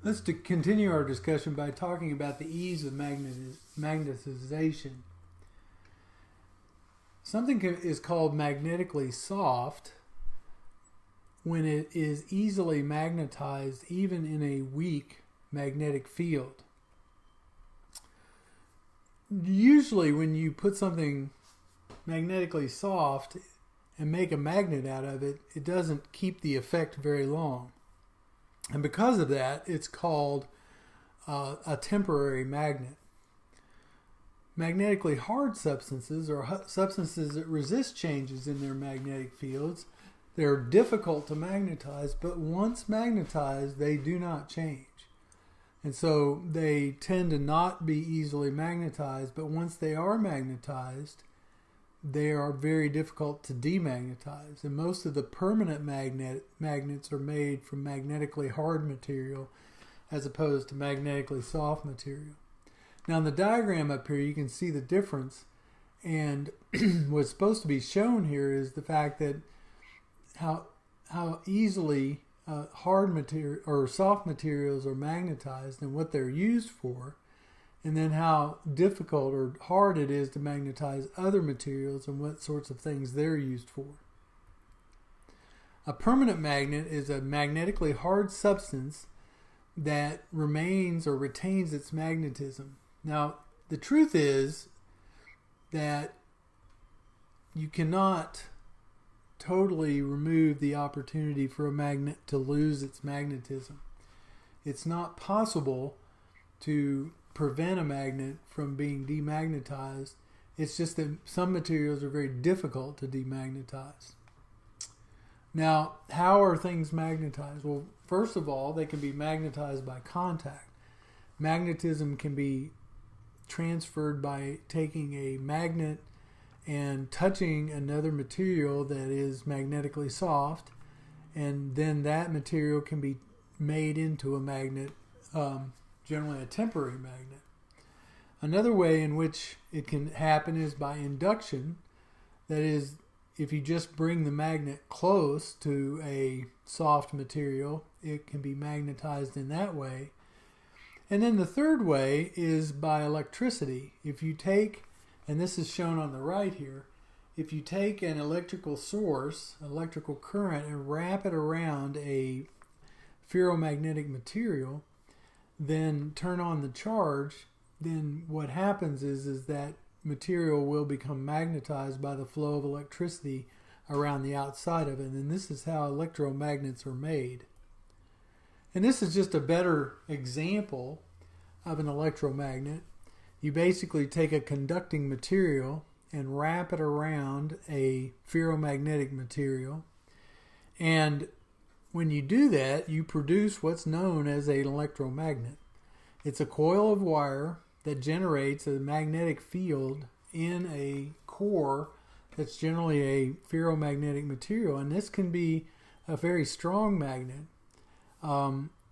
Let's continue our discussion by talking about the ease of magnetization. Something is called magnetically soft when it is easily magnetized even in a weak magnetic field. Usually when you put something magnetically soft and make a magnet out of it, it doesn't keep the effect very long. And because of that, it's called a temporary magnet. Magnetically hard substances, or substances that resist changes in their magnetic fields, they're difficult to magnetize, but once magnetized, they do not change. And so they tend to not be easily magnetized, but once they are magnetized, they are very difficult to demagnetize. And most of the permanent magnets are made from magnetically hard material as opposed to magnetically soft material. Now in the diagram up here you can see the difference, and what's supposed to be shown here is the fact that how easily hard material or soft materials are magnetized and what they're used for, and then how difficult or hard it is to magnetize other materials and what sorts of things they're used for. A permanent magnet is a magnetically hard substance that remains or retains its magnetism. Now, the truth is that you cannot totally remove the opportunity for a magnet to lose its magnetism. It's not possible to prevent a magnet from being demagnetized. It's just that some materials are very difficult to demagnetize. Now, how are things magnetized? Well, first of all, they can be magnetized by contact. Magnetism can be transferred by taking a magnet and touching another material that is magnetically soft, and then that material can be made into a magnet, generally a temporary magnet. Another way in which it can happen is by induction. That is, if you just bring the magnet close to a soft material, it can be magnetized in that way. And then the third way is by electricity. If you take, and this is shown on the right here, if you take an electrical source, electrical current, and wrap it around a ferromagnetic material, then turn on the charge, then what happens is that material will become magnetized by the flow of electricity around the outside of it. And this is how electromagnets are made. And this is just a better example of an electromagnet. You basically take a conducting material and wrap it around a ferromagnetic material, and when you do that, you produce what's known as an electromagnet. It's a coil of wire that generates a magnetic field in a core that's generally a ferromagnetic material, and this can be a very strong magnet.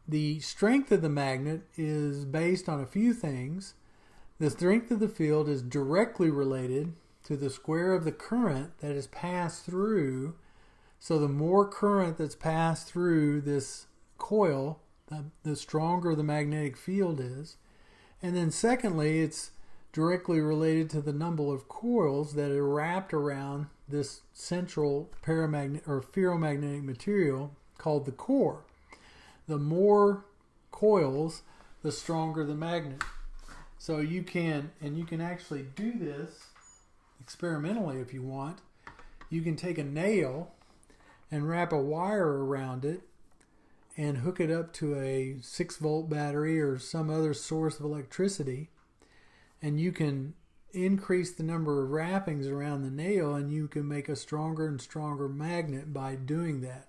The strength of the magnet is based on a few things. The strength of the field is directly related to the square of the current that is passed through. So the more current that's passed through this coil, the stronger the magnetic field is. And then secondly, it's directly related to the number of coils that are wrapped around this central paramagnet or ferromagnetic material called the core. The more coils, the stronger the magnet. So you can actually do this experimentally if you want. You can take a nail and wrap a wire around it and hook it up to a 6-volt battery or some other source of electricity, and you can increase the number of wrappings around the nail, and you can make a stronger and stronger magnet by doing that.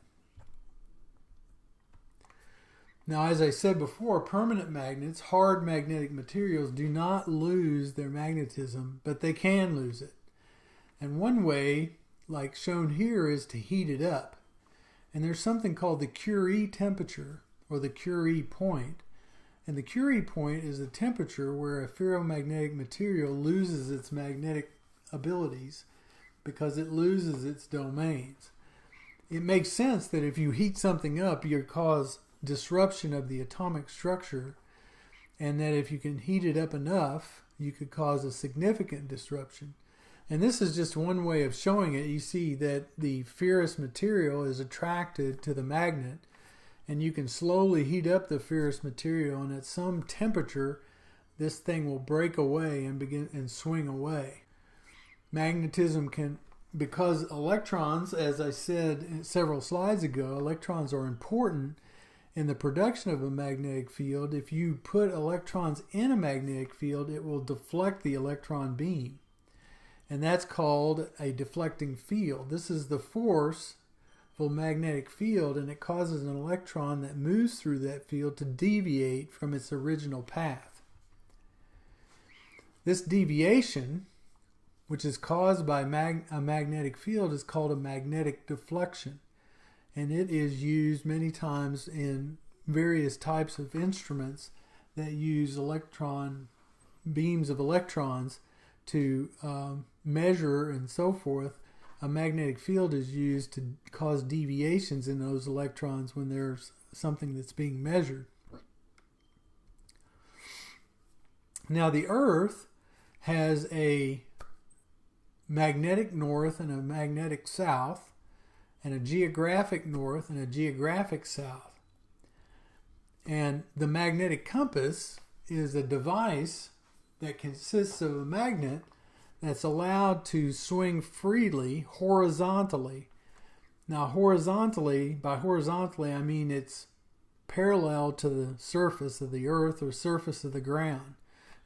Now, as I said before, permanent magnets, hard magnetic materials, do not lose their magnetism, but they can lose it. And one way, like shown here, is to heat it up. And there's something called the Curie temperature, or the Curie point. And the Curie point is a temperature where a ferromagnetic material loses its magnetic abilities because it loses its domains. It makes sense that if you heat something up, you cause disruption of the atomic structure, and that if you can heat it up enough, you could cause a significant disruption. And this is just one way of showing it. You see that the ferrous material is attracted to the magnet, and you can slowly heat up the ferrous material, and at some temperature this thing will break away and begin and swing away. Magnetism can, because electrons, as I said several slides ago, electrons are important in the production of a magnetic field. If you put electrons in a magnetic field, it will deflect the electron beam. And that's called a deflecting field. This is the force of a magnetic field, and it causes an electron that moves through that field to deviate from its original path. This deviation, which is caused by a magnetic field, is called a magnetic deflection. And it is used many times in various types of instruments that use beams of electrons to measure and so forth. A magnetic field is used to cause deviations in those electrons when there's something that's being measured. Now the Earth has a magnetic north and a magnetic south, and a geographic north and a geographic south. And the magnetic compass is a device that consists of a magnet that's allowed to swing freely horizontally. Now by horizontally I mean it's parallel to the surface of the earth or surface of the ground.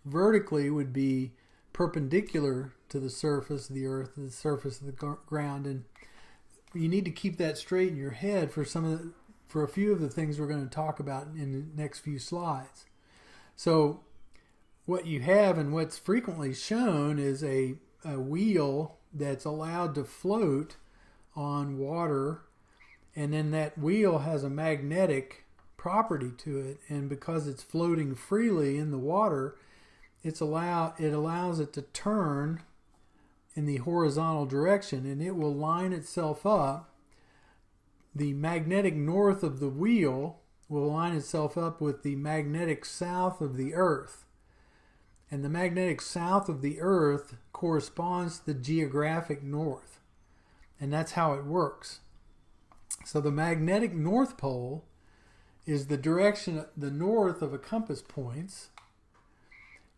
Vertically would be perpendicular to the surface of the earth, the surface of the ground, and you need to keep that straight in your head for a few of the things we're going to talk about in the next few slides. So what you have and what's frequently shown is a wheel that's allowed to float on water, and then that wheel has a magnetic property to it, and because it's floating freely in the water, it allows it to turn in the horizontal direction, and it will line itself up. The magnetic north of the wheel will line itself up with the magnetic south of the earth. And the magnetic south of the earth corresponds to the geographic north. And that's how it works. So the magnetic north pole is the direction, the north of a compass points,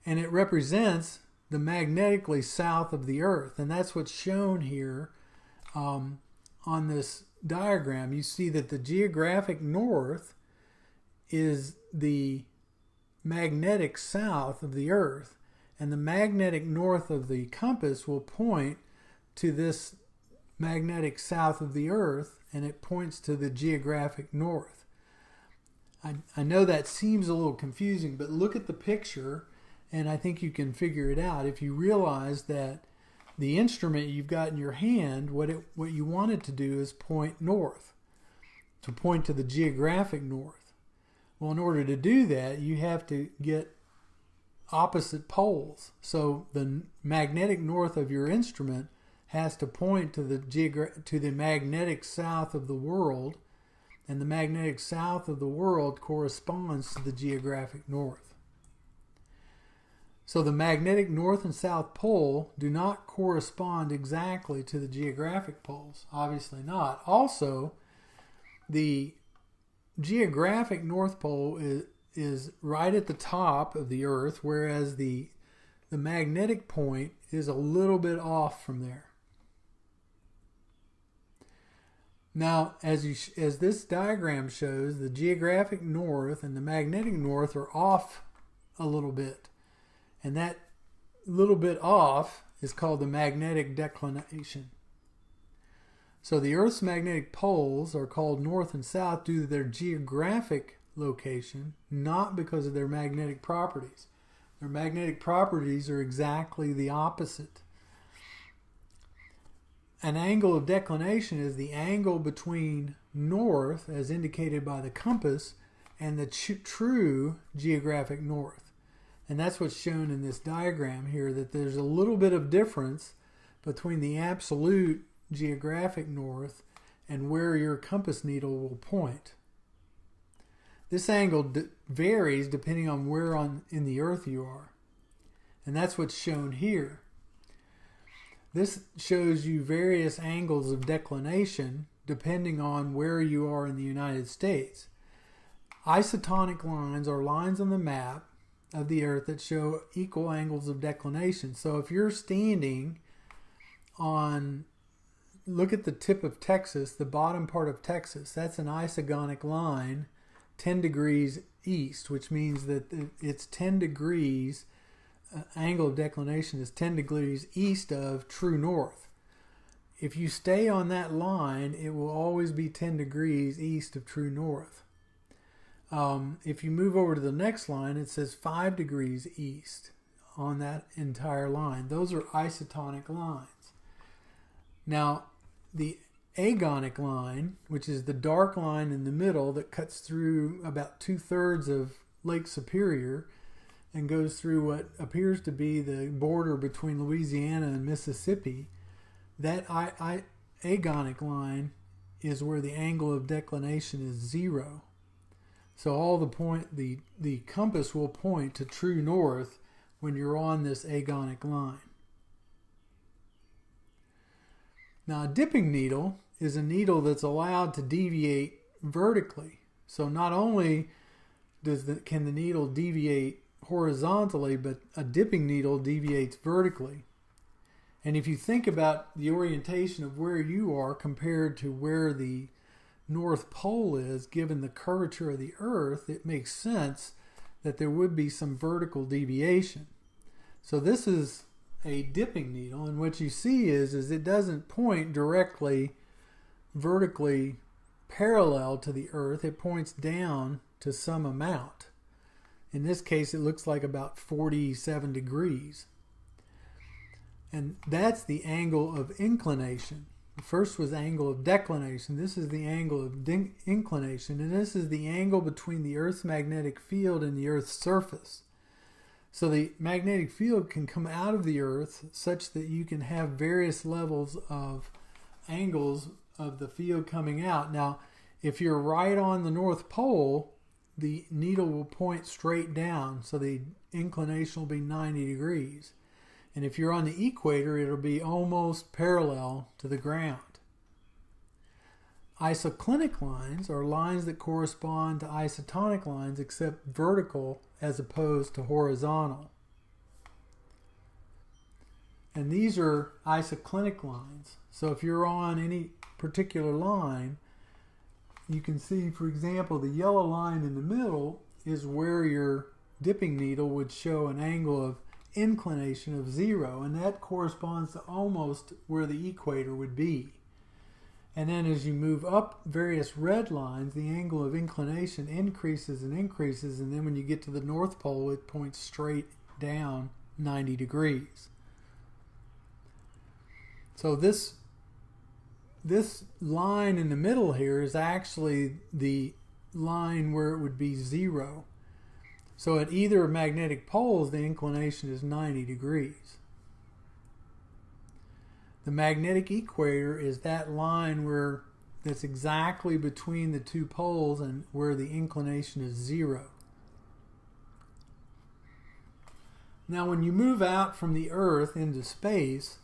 and it represents the magnetically south of the earth. And that's what's shown here on this diagram. You see that the geographic north is the magnetic south of the earth, and the magnetic north of the compass will point to this magnetic south of the earth, and it points to the geographic north. I know that seems a little confusing, but look at the picture and I think you can figure it out. If you realize that the instrument you've got in your hand, what you want it to do is point north, to point to the geographic north. Well, in order to do that, you have to get opposite poles. So the magnetic north of your instrument has to point to the magnetic south of the world, and the magnetic south of the world corresponds to the geographic north. So the magnetic north and south pole do not correspond exactly to the geographic poles. Obviously not. Also, the geographic north pole is right at the top of the earth, whereas the magnetic point is a little bit off from there. Now, as this diagram shows, the geographic north and the magnetic north are off a little bit. And that little bit off is called the magnetic declination. So the Earth's magnetic poles are called north and south due to their geographic location, not because of their magnetic properties. Their magnetic properties are exactly the opposite. An angle of declination is the angle between north, as indicated by the compass, and the true geographic north. And that's what's shown in this diagram here, that there's a little bit of difference between the absolute geographic north and where your compass needle will point. This angle varies depending on where in the earth you are. And that's what's shown here. This shows you various angles of declination depending on where you are in the United States. Isotonic lines are lines on the map of the earth that show equal angles of declination. So if you're standing on, look at the tip of Texas, the bottom part of Texas, that's an isogonic line 10 degrees east, which means that it's 10 degrees, angle of declination is 10 degrees east of true north. If you stay on that line, it will always be 10 degrees east of true north. If you move over to the next line, it says 5 degrees east on that entire line. Those are isotonic lines. Now, the agonic line, which is the dark line in the middle that cuts through about 2/3 of Lake Superior and goes through what appears to be the border between Louisiana and Mississippi, that agonic line is where the angle of declination is 0. So all the compass will point to true north when you're on this agonic line. Now, a dipping needle is a needle that's allowed to deviate vertically. So not only can the needle deviate horizontally, but a dipping needle deviates vertically. And if you think about the orientation of where you are compared to where the North Pole is, given the curvature of the Earth, it makes sense that there would be some vertical deviation. So this is a dipping needle, and what you see is it doesn't point directly vertically parallel to the Earth. It points down to some amount. In this case, it looks like about 47 degrees. And that's the angle of inclination. The first was angle of declination. This is the angle of inclination, and this is the angle between the Earth's magnetic field and the Earth's surface. So the magnetic field can come out of the Earth such that you can have various levels of angles of the field coming out. Now, if you're right on the North Pole, the needle will point straight down, so the inclination will be 90 degrees. And if you're on the equator, it'll be almost parallel to the ground. Isoclinic lines are lines that correspond to isotonic lines except vertical as opposed to horizontal. And these are isoclinic lines. So if you're on any particular line, you can see, for example, the yellow line in the middle is where your dipping needle would show an angle of inclination of 0, and that corresponds to almost where the equator would be. And then as you move up various red lines, the angle of inclination increases and increases, and then when you get to the North Pole, it points straight down 90 degrees. So this line in the middle here is actually the line where it would be 0. So at either magnetic poles, the inclination is 90 degrees. The magnetic equator is that line that's exactly between the two poles and where the inclination is 0. Now, when you move out from the Earth into space,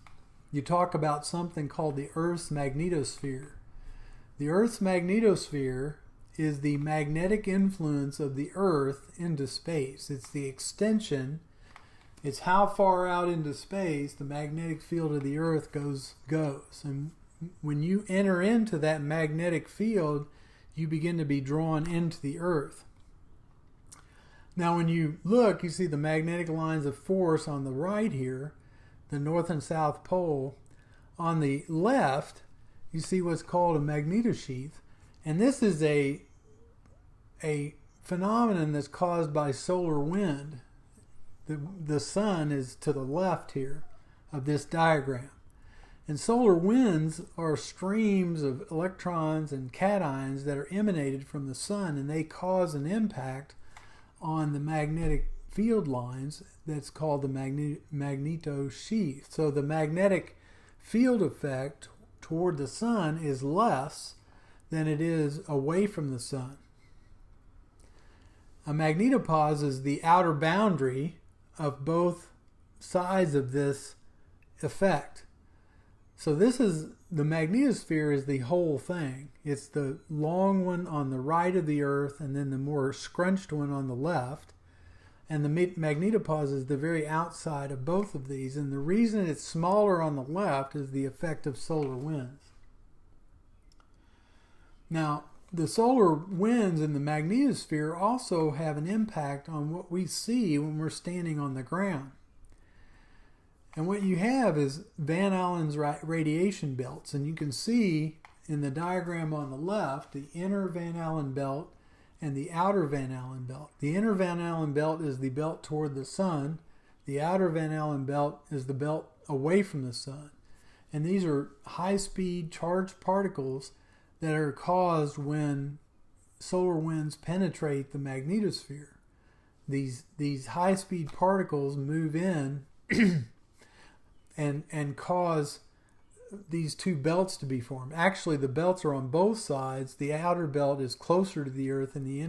you talk about something called the Earth's magnetosphere. The Earth's magnetosphere is the magnetic influence of the Earth into space. It's the extension. It's how far out into space the magnetic field of the Earth goes. And when you enter into that magnetic field, you begin to be drawn into the Earth. Now when you look, you see the magnetic lines of force on the right here, the North and South Pole. On the left, you see what's called a magnetosheath. And this is a phenomenon that's caused by solar wind. The sun is to the left here of this diagram. And solar winds are streams of electrons and cations that are emanated from the sun, and they cause an impact on the magnetic field lines that's called the magnetosheath. So the magnetic field effect toward the sun is less than it is away from the sun. A magnetopause is the outer boundary of both sides of this effect. So this is, the magnetosphere is the whole thing. It's the long one on the right of the Earth and then the more scrunched one on the left. And the magnetopause is the very outside of both of these. And the reason it's smaller on the left is the effect of solar winds. Now, the solar winds in the magnetosphere also have an impact on what we see when we're standing on the ground. And what you have is Van Allen's radiation belts. And you can see in the diagram on the left the inner Van Allen belt and the outer Van Allen belt. The inner Van Allen belt is the belt toward the sun. The outer Van Allen belt is the belt away from the sun. And these are high-speed charged particles that are caused when solar winds penetrate the magnetosphere. These high-speed particles move in and cause these two belts to be formed. Actually, the belts are on both sides. The outer belt is closer to the Earth, and the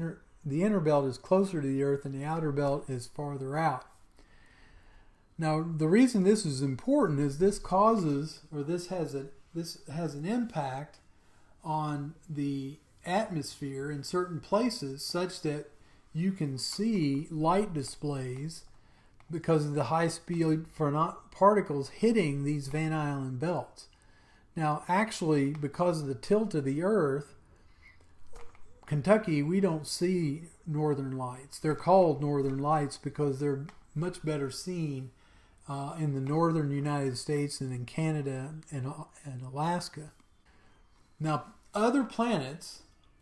inner belt is closer to the Earth, and the outer belt is farther out. Now, the reason this is important is this has an impact on the atmosphere in certain places, such that you can see light displays because of the high-speed particles hitting these Van Allen belts. Now, actually, because of the tilt of the Earth, Kentucky, we don't see northern lights. They're called northern lights because they're much better seen in the northern United States and in Canada and Alaska. Now, other planets,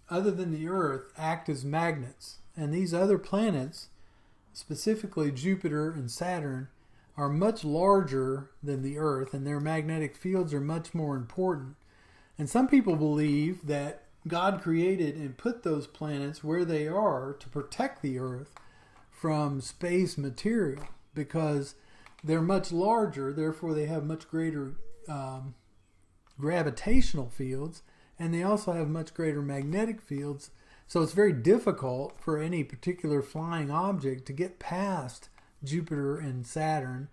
other than the Earth, act as magnets. And these other planets, specifically Jupiter and Saturn, are much larger than the Earth, and their magnetic fields are much more important. And some people believe that God created and put those planets where they are to protect the Earth from space material, because they're much larger, therefore they have much greater gravitational fields, and they also have much greater magnetic fields. So it's very difficult for any particular flying object to get past Jupiter and Saturn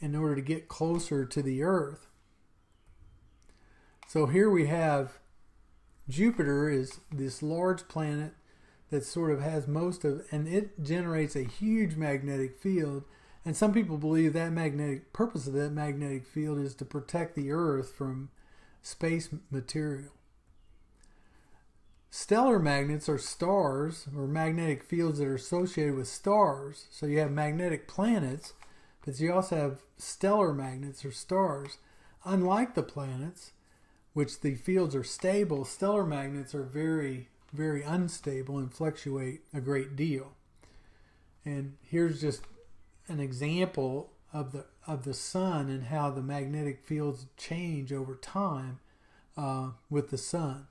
in order to get closer to the Earth. So here we have Jupiter is this large planet that sort of has most of, and it generates a huge magnetic field. And some people believe that purpose of that magnetic field is to protect the Earth from space material. Stellar magnets are stars, or magnetic fields that are associated with stars. So you have magnetic planets, but you also have stellar magnets or stars. Unlike the planets, which the fields are stable, stellar magnets are very, very unstable and fluctuate a great deal. And here's just an example of the sun and how the magnetic fields change over time with the sun.